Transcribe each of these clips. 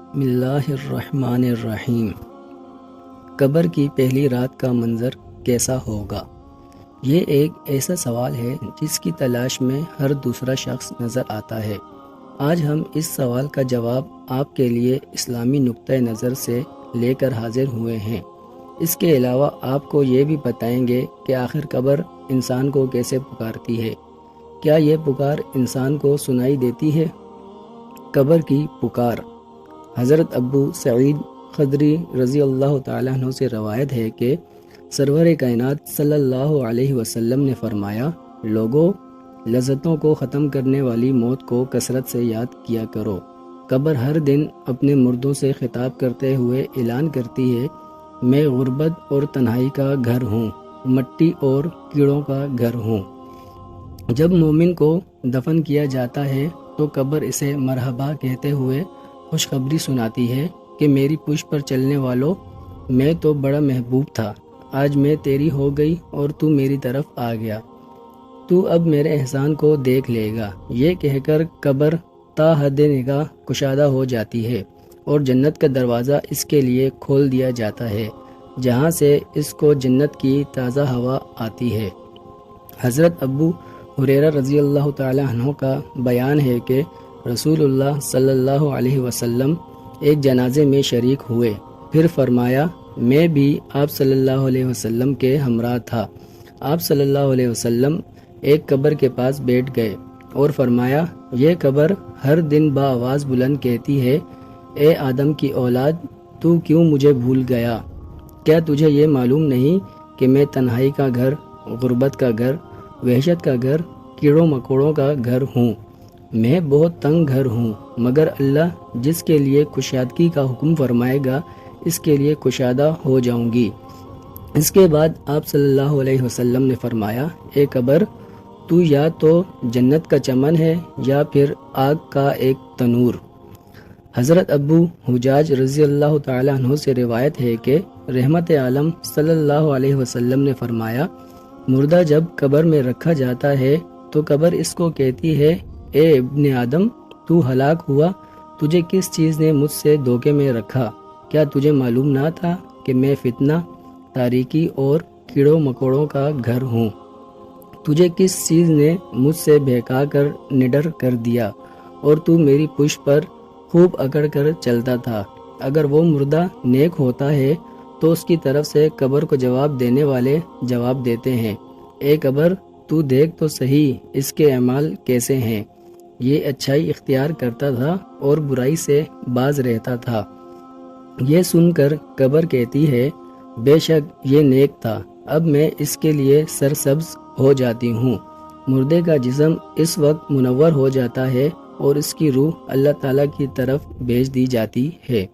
بسم اللہ الرحمن الرحیم۔ قبر کی پہلی رات کا منظر کیسا ہوگا؟ یہ ایک ایسا سوال ہے جس کی تلاش میں ہر دوسرا شخص نظر آتا ہے۔ آج ہم اس سوال کا جواب آپ کے لیے اسلامی نقطۂ نظر سے لے کر حاضر ہوئے ہیں۔ اس کے علاوہ آپ کو یہ بھی بتائیں گے کہ آخر قبر انسان کو کیسے پکارتی ہے۔ کیا یہ پکار انسان کو سنائی دیتی ہے؟ قبر کی پکار۔ حضرت ابو سعید خدری رضی اللہ تعالیٰ عنہ سے روایت ہے کہ سرور کائنات صلی اللہ علیہ وسلم نے فرمایا، لوگوں، لذتوں کو ختم کرنے والی موت کو کثرت سے یاد کیا کرو۔ قبر ہر دن اپنے مردوں سے خطاب کرتے ہوئے اعلان کرتی ہے، میں غربت اور تنہائی کا گھر ہوں، مٹی اور کیڑوں کا گھر ہوں۔ جب مومن کو دفن کیا جاتا ہے تو قبر اسے مرحبا کہتے ہوئے خوشخبری سناتی ہے کہ میری پشت پر چلنے والوں، میں تو بڑا محبوب تھا، آج میں تیری ہو گئی اور تو میری طرف آ گیا، تو اب میرے احسان کو دیکھ لے گا۔ یہ کہہ کر قبر تا حد نگاہ کشادہ ہو جاتی ہے اور جنت کا دروازہ اس کے لیے کھول دیا جاتا ہے، جہاں سے اس کو جنت کی تازہ ہوا آتی ہے۔ حضرت ابو ہریرہ رضی اللہ تعالی عنہ کا بیان ہے کہ رسول اللہ صلی اللہ علیہ وسلم ایک جنازے میں شریک ہوئے، پھر فرمایا، میں بھی آپ صلی اللہ علیہ وسلم کے ہمراہ تھا۔ آپ صلی اللہ علیہ وسلم ایک قبر کے پاس بیٹھ گئے اور فرمایا، یہ قبر ہر دن بآواز بلند کہتی ہے، اے آدم کی اولاد، تو کیوں مجھے بھول گیا؟ کیا تجھے یہ معلوم نہیں کہ میں تنہائی کا گھر، غربت کا گھر، وحشت کا گھر، کیڑوں مکوڑوں کا گھر ہوں؟ میں بہت تنگ گھر ہوں، مگر اللہ جس کے لیے کشادگی کا حکم فرمائے گا اس کے لیے کشادہ ہو جاؤں گی۔ اس کے بعد آپ صلی اللہ علیہ وسلم نے فرمایا، اے قبر، تو یا تو جنت کا چمن ہے یا پھر آگ کا ایک تنور۔ حضرت ابو حجاج رضی اللہ تعالیٰ عنہ سے روایت ہے کہ رحمت عالم صلی اللہ علیہ وسلم نے فرمایا، مردہ جب قبر میں رکھا جاتا ہے تو قبر اس کو کہتی ہے، اے ابن آدم، تو ہلاک ہوا، تجھے کس چیز نے مجھ سے دھوکے میں رکھا؟ کیا تجھے معلوم نہ تھا کہ میں فتنہ، تاریکی اور کیڑوں مکوڑوں کا گھر ہوں؟ تجھے کس چیز نے مجھ سے بہکا کر نڈر کر دیا اور تو میری پشت پر خوب اکڑ کر چلتا تھا؟ اگر وہ مردہ نیک ہوتا ہے تو اس کی طرف سے قبر کو جواب دینے والے جواب دیتے ہیں، اے قبر، تو دیکھ تو صحیح اس کے اعمال کیسے ہیں، یہ اچھائی اختیار کرتا تھا اور برائی سے باز رہتا تھا۔ یہ سن کر قبر کہتی ہے، بے شک یہ نیک تھا، اب میں اس کے لیے سرسبز ہو جاتی ہوں۔ مردے کا جسم اس وقت منور ہو جاتا ہے اور اس کی روح اللہ تعالیٰ کی طرف بھیج دی جاتی ہے۔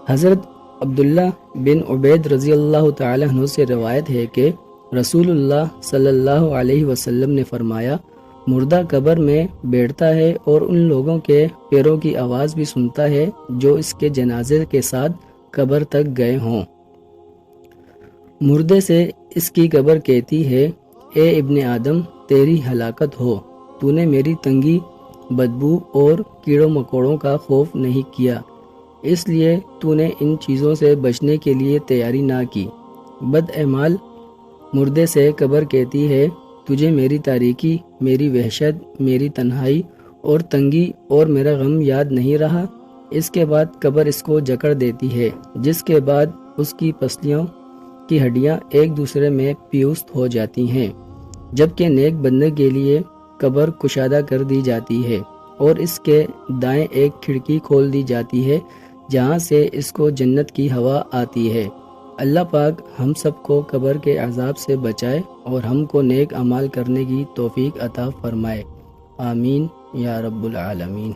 حضرت عبداللہ بن عبید رضی اللہ تعالیٰ عنہ سے روایت ہے کہ رسول اللہ صلی اللہ علیہ وسلم نے فرمایا، مردہ قبر میں بیٹھتا ہے اور ان لوگوں کے پیروں کی آواز بھی سنتا ہے جو اس کے جنازے کے ساتھ قبر تک گئے ہوں۔ مردے سے اس کی قبر کہتی ہے، اے ابن آدم، تیری ہلاکت ہو، تو نے میری تنگی، بدبو اور کیڑوں مکوڑوں کا خوف نہیں کیا، اس لیے تو نے ان چیزوں سے بچنے کے لیے تیاری نہ کی۔ بد اعمال مردے سے قبر کہتی ہے، تجھے میری تاریکی، میری وحشت، میری تنہائی اور تنگی اور میرا غم یاد نہیں رہا؟ اس کے بعد قبر اس کو جکڑ دیتی ہے، جس کے بعد اس کی پسلیوں کی ہڈیاں ایک دوسرے میں پیوست ہو جاتی ہیں، جبکہ نیک بندے کے لیے قبر کشادہ کر دی جاتی ہے اور اس کے دائیں ایک کھڑکی کھول دی جاتی ہے جہاں سے اس کو جنت کی ہوا آتی ہے۔ اللہ پاک ہم سب کو قبر کے عذاب سے بچائے اور ہم کو نیک اعمال کرنے کی توفیق عطا فرمائے، آمین یا رب العالمین۔